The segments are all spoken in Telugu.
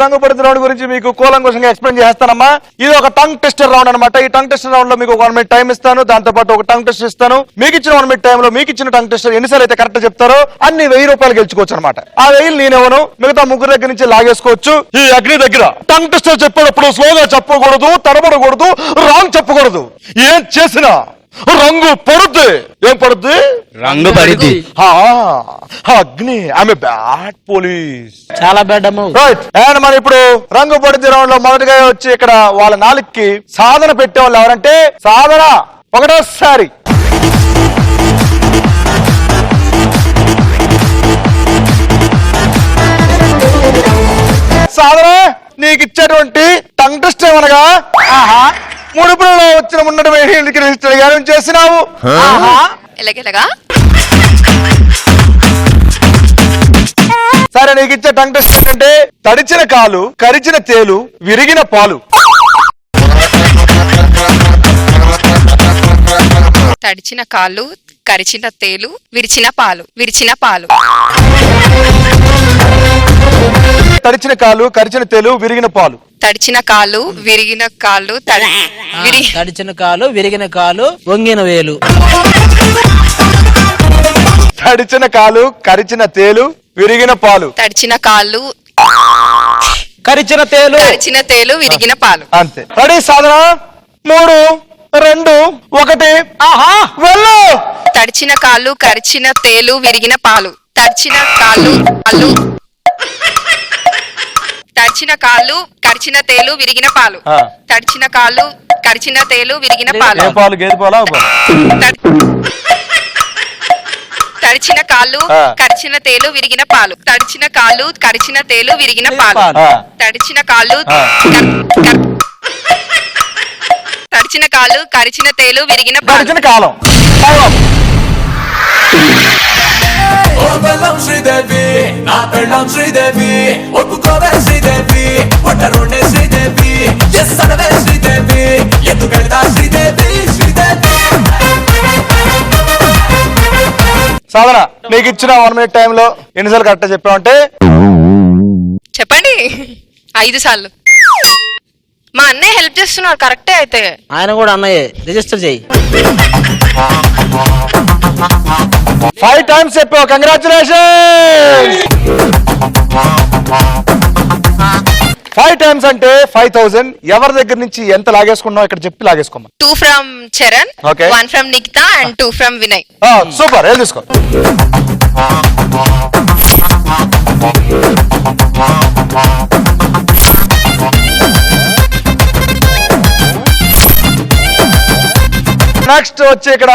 రంగు పడిన రౌండ్ గురించి మీకు కూలంకషంగా ఎక్స్ప్లెయిన్ చేస్తానమ్మా. ఇది ఒక టంగ్ టెస్టర్ రౌండ్ అనమాట. ఈ టంగ్ టెస్టర్ రౌండ్ లో మీకు 1 minute టైం ఇస్తాను, దాంతో పాటు ఒక టంగ్ టెస్ట్ ఇస్తాను. మీకు ఇచ్చిన 1 minute టైం లో మీకు ఇచ్చిన టంగ్ టెస్టర్ ఎన్నిసార్లు అయితే కరెక్ట్ చెప్తారో అన్ని 1000 రూపాయలు గెలుచుకోవచ్చు అనమాట. ఆ 1000 నేనేమను, మిగతా ముగ్గురు దగ్గర నుంచి లాగేసుకోవచ్చు. ఈ అగ్ని దగ్గర టంగ్ టెస్టర్ చెప్పేటప్పుడు స్లోగా చెప్పకూడదు, తడబడకూడదు, రాంగ్ చెప్పకూడదు. ఏం చేసినా రంగు పడుద్ది. ఏం పడుద్ది? రంగు పడుద్ది. అగ్ని ఆమె బ్యాడ్ పోలీస్, చాలా బ్యాడ్ అమ్మ. రైట్. అండ్ మనం ఇప్పుడు రంగు పడుద్ది రౌండ్ లో మొదటిగా వచ్చి ఇక్కడ వాళ్ళ నాలుగుకి సాధన పెట్టే వాళ్ళు ఎవరంటే సాధన ఒకటోసారి. సాధన నీకు ఇచ్చేటువంటి టంగ్ టెస్ట్ ఏమనగా ముడుపులలో వచ్చిన ఉన్నటువంటి చేసినావు. సరే, నీకు ఇచ్చే టంగ్ టెస్ట్ ఏంటంటే తడిచిన కాలు, కరిచిన తేలు, విరిగిన పాలు. తడిచిన కాళ్ళు, కరిచిన తేలు, విరిచిన పాలు. తడిచిన కాలు, కరిచిన తేలు, విరిగిన పాలు. తడిచిన కాళ్ళు, విరిగిన కాళ్ళు, తడిచిన కాలు, విరిగిన కాలు, వంగిన వేలు. తడిచిన కాలు, కరిచిన తేలు, విరిగిన పాలు. తడిచిన కాళ్ళు, కరిచిన తేలు, విరిగిన పాలు. అంతే. రెడీ సాధన? 3, 2, 1 వెళ్ళు. తడిచిన కాళ్ళు, కరిచిన తేలు, విరిగిన పాలు. తడిచిన కాళ్ళు, తడిచిన కాళ్ళు, కరిచిన తేలు, విరిగిన పాలు. తడిచిన కాళ్ళు, కరిచిన తేలు, విరిగిన పాలు. గేదె పాలు. తడిచిన కాళ్ళు, కరిచిన తేలు, విరిగిన పాలు. తడిచిన కాళ్ళు, కరిచిన తేలు, విరిగిన పాలు. తడిచిన కాళ్ళు, తడిచిన కాళ్ళు, కరిచిన తేలు, విరిగిన పాలు. కాలం. శ్రీదేవి నా పెళ్ళం శ్రీదేవి, ఒప్పుకోవే శ్రీదేవి, ఒట్టరుండే శ్రీదేవి, ఎస్సడవే శ్రీదేవి, ఎత్తుకెళ్తా శ్రీదేవి. సాధన, నీకు ఇచ్చిన 1 minute టైంలో ఎన్నిసార్లు కరెక్ట్ చెప్పావంటే చెప్పండి. 5 సార్లు. మా అన్నయ్య హెల్ప్ చేస్తున్నారు. కరెక్టే అయితే ఆయన కూడా అన్నయ్య. రిజిస్టర్ చేయి. 5 times చెప్పావు. కంగ్రాచులేషన్స్. 5 times అంటే 5000. ఎవరి దగ్గర నుంచి ఎంత లాగేసుకున్నావు ఇక్కడ చెప్పి లాగేసుకోమా. 2 from Charan, 1 from Nikhita and 2 from Vinay. Super. ఏం తీసుకో. నెక్స్ట్ వచ్చి ఇక్కడ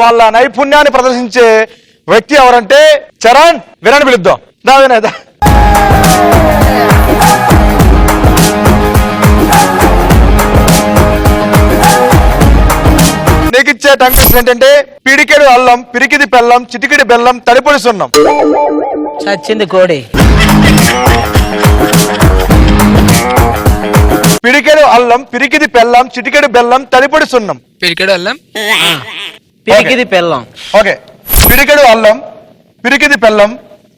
వాళ్ళ నైపుణ్యాన్ని ప్రదర్శించే వ్యక్తి ఎవరంటే చరణ్. వినని పిలుద్దాం. దా వినయ్ దా. నీకు ఇచ్చే టంగ్ టెస్ట్ ఏంటంటే పిడికెడు అల్లం, పిరికిది బెల్లం, చిటికిడి బెల్లం, తడిపొడి సున్నం. చచ్చింది కోడి. పిడికెడు అల్లం, పిరికిది బెల్లం, చిటికెడు బెల్లం, తడిపొడి సున్నం. పిడికెడు అల్లం, పిరికిది బెల్లం. ఓకే. పిడికెడు అల్లం, పిరికిది బెల్లం,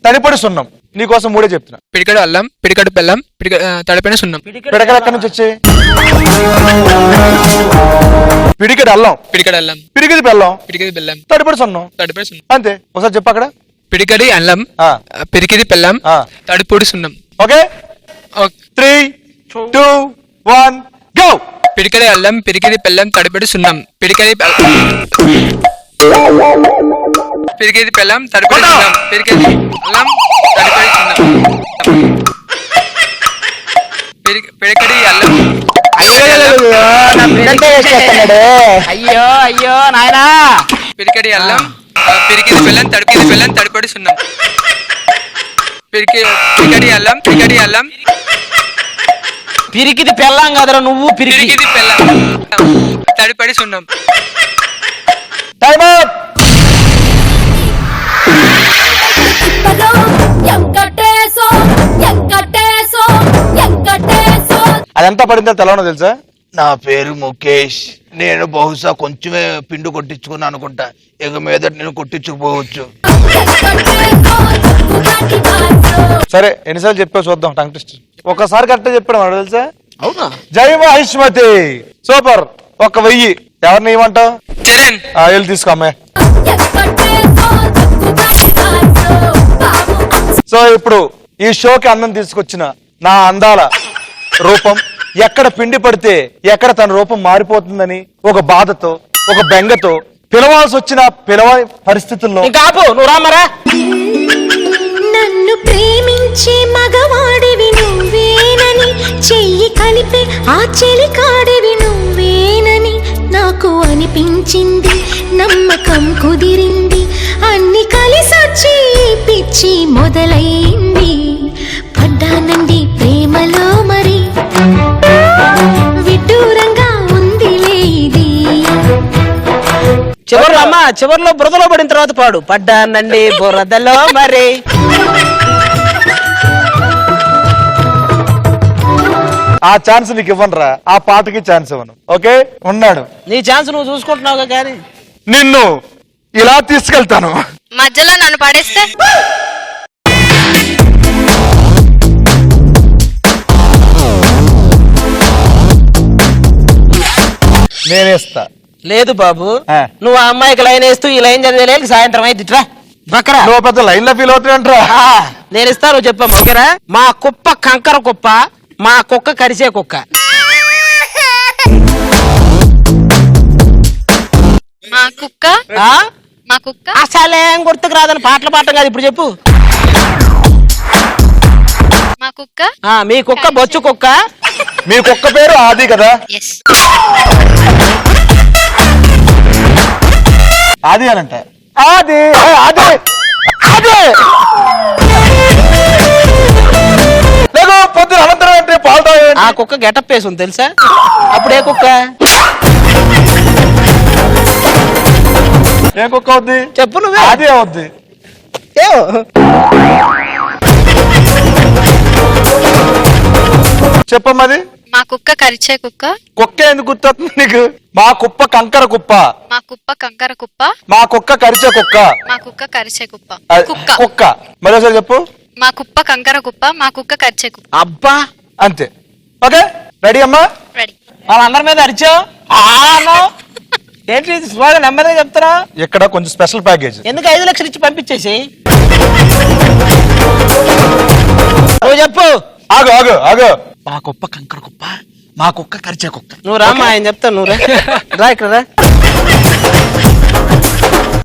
తడిపొడి సున్నం. నీకోసం 3 చెప్తున్నా. పిడికెడు అల్లం, పిడికెడు బెల్లం, తడిపైన సున్నం. పిడకలు ఎక్కడి నుంచి వచ్చాయి? పిడికెడు అల్లం, పిరికిది బెల్లం, తడిపొడి సున్నం. అంతే. ఒకసారి చెప్పు అక్కడ. పిడికెడి అల్లం, పిరికిది బెల్లం, తడిపొడి సున్నం. ఓకే. 3, 2, 1 గో. పిడికెడి అల్లం, పిరికిది బెల్లం, తడిపొడి సున్నం. పిడికెడి బెల్లం, తడిపొడి సున్నం. పిడికెడి అల్లం, తడిపొడి సున్నం. పిడికెడి అల్లం. అయ్యో అయ్యో నాయనా. పిడికెడి అల్లం, పిరికిది బెల్లం, తడిపొడి సున్నం. పిడికెడి అల్లం, పిరికిది పెళ్ళాం కదరా నువ్వు. పిరికిది బెల్లం, తడిపొడి సున్నం. Time up. అదంతా పడిందో తెలవనో తెలుసా? నా పేరు ముఖేష్. నేను బహుశా కొంచెమే పిండి కొట్టించుకున్నా అనుకుంటా. ఇక మీద నేను కొట్టించుకుపోవచ్చు. సరే, ఎన్నిసార్లు చెప్పావు చూద్దాం టంగ్ టెస్ట్. ఒకసారి కరెక్ట్ చెప్పాడు వాడు తెలుసా. అవునా? జై మహిష్మతి సూపర్. 1000 ఎవరిని ఇవ్వమంటావు? చరణ్. వెళ్ళి తీసుకో అమ్మాయి. సో ఇప్పుడు ఈ షోకి అందం తీసుకొచ్చిన నా అందాల రూపం ఎక్కడ పిండి పడితే ఎక్కడ తన రూపం మారిపోతుందని ఒక బాధతో ఒక బెంగతో పిలవాల్సి వచ్చిన పిలవని పరిస్థితుల్లో ఇంకా ఆపు, నువ్వు రామరా. నన్ను ప్రేమించే మగవాడివి నువ్వేనని, చెయ్యి కలిపే ఆ చెలికాడివి నువ్వేనని నాకు అనిపించింది, నమ్మకం కుదిరింది, అన్ని కలిసొచ్చి పిచ్చి మొదలైంది. పడ్డానండి ప్రేమలో మరి విడ్డూరంగా ఉందిలే ఇది. చివరిలో అమ్మా, చివరిలో బురదలో పడిన తర్వాత పాడు. పడ్డానండి బురదలో మరి. ఆ ఛాన్స్ నీకు ఇవ్వనురా, ఆ పాటకి ఛాన్స్ ఇవ్వను. ఓకే ఉన్నాడు. నీ ఛాన్స్ నువ్వు చూసుకుంటున్నావుగా, కానీ నిన్ను ఇలా తీసుకెళ్తాను. మధ్యలో నన్ను పడేస్తే నేనేస్తా. లేదు బాబు, ఆ. నువ్వు ఆ అమ్మాయికి లైన్ వేస్తూ ఈ లైన్ చదివేలేక సాయంత్రం అయితే ఇట్రా బక్కరా. నువ్వు పెద్ద లైన్ లో ఫీల్ అవుతున్నా. నేను ఇస్తా, నువ్వు చెప్పమ్మా. ఓకేరా? మా కుప్ప కంకర కుప్ప, మా కుక్క కరిసే కుక్క. మా కుక్క ఆ? మా కుక్క అసలేం గుర్తుకు రాదని పాటలు పాడటం కాదు, ఇప్పుడు చెప్పు. మా కుక్క మీ కుక్క బొచ్చు కుక్క. మీ కుక్క పేరు ఆది కదా? ఎస్. ఆది అనంట. ఆది ఆది ఆది లేదు. పొద్దున అనంతరం అంటే పాలు ఆ కుక్క గెటప్ వేసి ఉంది తెలుసా? అప్పుడు ఏ కుక్క? ఏ కుక్క అవుద్ది చెప్పు నువ్వే. ఆది అవుద్ది. చెప్పమ్మది. మా కుక్క కరిచే కుక్క. కుక్క ఎందుకు గుర్తొస్తుంది నీకు? మా కుప్ప కంకర కుప్ప, మా కుప్ప కంకర కుప్ప, మా కుక్క కరిచే కుక్క. మా కుక్క కరిచే కుప్ప. కుక్క కుక్క మరోసారి చెప్పు. మా కుప్ప కంకర కుప్ప, మా కుక్క కరిచే కుప్ప. అబ్బా, అంతే. ఓకే రెడీ అమ్మా? రెడీ. వాళ్ళందరి మీద అరిచావు. ఏంటి స్లోగా నెమ్మదిగా చెప్తారా? ఇక్కడ కొంచెం స్పెషల్ ప్యాకేజ్. ఎందుకు 5 లక్షలు ఇచ్చి పంపించేసి? నువ్వు చెప్పు. ఆగు ఆగు ఆగు. మా కుప్ప కంకర కుప్ప, మా కుక్క కరిచే కుక్క. నువ్వు రామ్మా, ఆయన చెప్తాను. నువ్వు రా ఇక్కడ రా.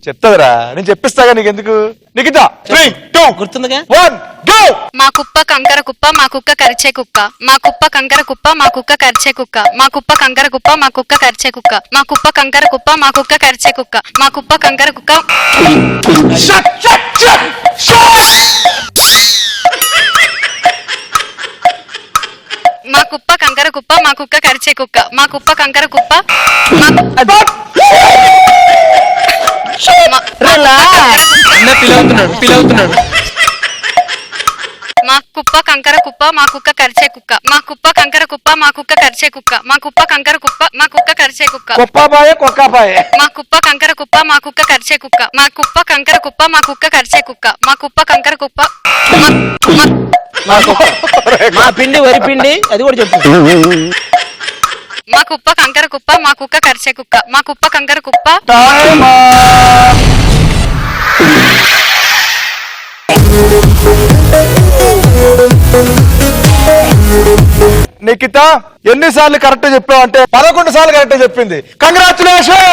చెప్తాదిరా, నేను చెప్పిస్తాగా. నీకు ఎందుకు? నిఖిత 3, 2, గుర్తుందిగా? 1 గో. మా కుప్ప కంకర కుప్ప, మా కుక్క కరిచే కుక్క. మా కుప్ప కంకర కుప్ప, మా కుక్క కరిచే కుక్క. మా కుప్ప కంకర కుప్ప, మా కుక్క కరిచే కుక్క. మా కుప్ప కంకర కుప్ప, మా కుక్క కరిచే కుక్క. మా కుప్ప కంకర కుక్క. Shut shut shut shut. మా కుప్ప కంకర కుప్ప, మా కుక్క కరిచే కుక్క. మా కుప్ప కంకర కుప్ప. పిలవుతున్నాడు. మా కుప్ప కంకర కుప్ప, మా కుక్క కరిచే కుక్క. మా కుప్ప కంకర కుప్ప, మా కుక్క కరిచే కుక్క. మా కుప్ప కంకర కుప్ప, మా కుక్క కరిచే కుక్క. కుప్పబాయే కుక్కబాయే. మా కుప్ప కంకర కుప్ప, మా కుక్క కరిచే కుక్క. మా కుప్ప కంకర కుప్ప, మా కుక్క కరిచే కుక్క. మా కుప్ప కంకర కుప్ప. మా పిండి వరి పిండి, అది కూడా చెప్పు. మా కుప్ప కంకర కుప్ప, మా కుక్క కరిచే కుక్క. మా కుప్ప కంకర కుప్ప. నిఖిత ఎన్నిసార్లు కరెక్ట్ చెప్పావు అంటే 11 సార్లు కరెక్ట్ చెప్పింది. కంగ్రాచులేషన్.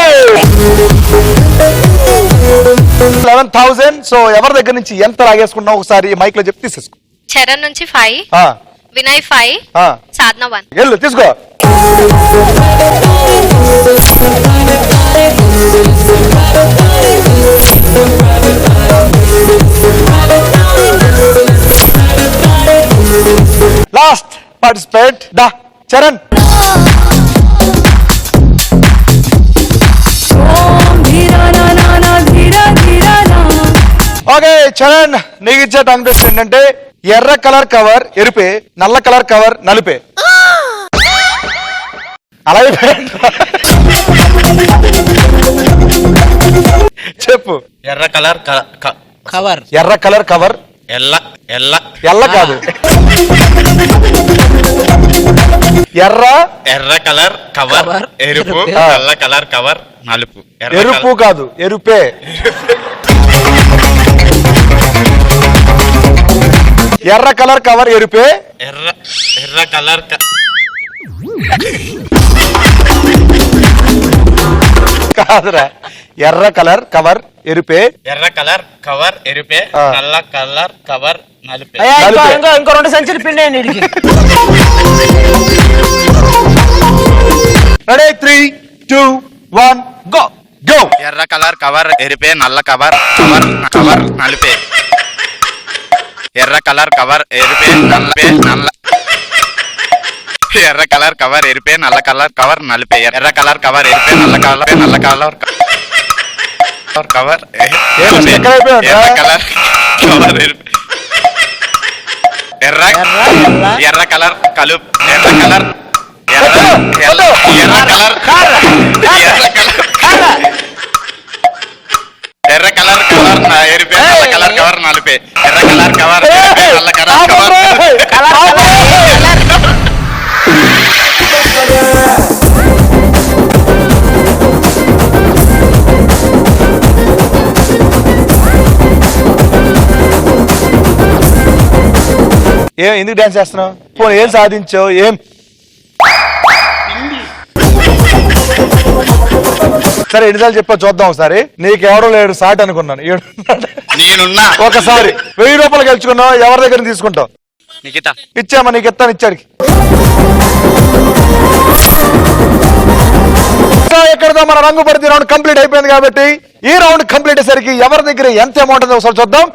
11,000. సో ఎవరి దగ్గర నుంచి ఎంత లాగేసుకున్నావు ఒకసారి మైక్ లో చెప్పి తీసేసుకో. చరణ్ నుంచి 5, వినయ్ 5, సాధన 1. వెళ్ళు తీసుకో. లాస్ట్ పార్టిసిపేట్ దా చరణ్. ఓకే చరణ్, నీకు ఇచ్చే టంగ్ టెస్ట్ ఏంటంటే ఎర్ర కలర్ కవర్ ఎరుపే, నల్ల కలర్ కవర్ నలుపే. అలాగే చెప్పు. ఎర్ర కలర్ కవర్. ఎర్ర కలర్ కవర్ ఎల్ల ఎల్ల కాదు. ఎర్ర కలర్ కవర్ ఎరుపు నల్ల కలర్ కవర్ నలుపు ఎరుపు కాదు ఎరుపే. ఎర్ర కలర్ కవర్ ఎరుపే. ఎర్ర కలర్ కాదురా, ఎర్ర కలర్ కవర్ ఎరుపే. ఎర్ర కలర్ కవర్ ఎరుపే నల్ల కలర్ కవర్ నలుపే. అయ్యా, నలుపే. ఇంకో 2 సంచులు పిండి వీడికి. Ready 3, 2, 1 go go. ఎర్ర కలర్ కవర్ ఎరుపే నల్ల కవర్ కవర్ నలుపే. ఎర్ర కలర్ కవర్ ఎరుపే నల్ల ఎర్ర కలర్ కవర్ ఎరుపే నల్ల కలర్ కవర్ నలుపే. ఎర్ర కలర్ కవర్ ఎరుపే నల్ల కవర్ కవర్ ఎర్ర కలర్ కవర్ ఎరుపే. ఎర్ర కలర్ కలుపు ఎర్ర కలర్ ఎర్ర కలర్ కవర్ ఎరుపే నల్ల కలర్ కవర్ నలుపే. ఎర్ర కలర్ కవర్ ఎరుపే నల్ల కలర్ కవర్. ఎందుకు డాన్స్ చేస్తున్నావు? పోనీ ఏం సాధించావు? ఏం సరే ఎన్నిసార్లు చెప్పా చూద్దాం ఒకసారి. నీకు ఎవడో లేడు సాట్ అనుకున్నాను. నేనున్నా. ఒకసారి 1000 రూపాయలు గెలుచుకున్నావు. ఎవరి దగ్గర తీసుకుంటావు? నిఖిత ఇచ్చామా? నీకు ఇస్తాను. ఇచ్చాడికి ఎక్కడతో మన రంగు పరిధి రౌండ్ కంప్లీట్ అయిపోయింది కాబట్టి ఈ రౌండ్ కంప్లీట్ అయ్యేసరికి ఎవరి దగ్గర ఎంత అమౌంట్ ఉందో ఒకసారి చూద్దాం.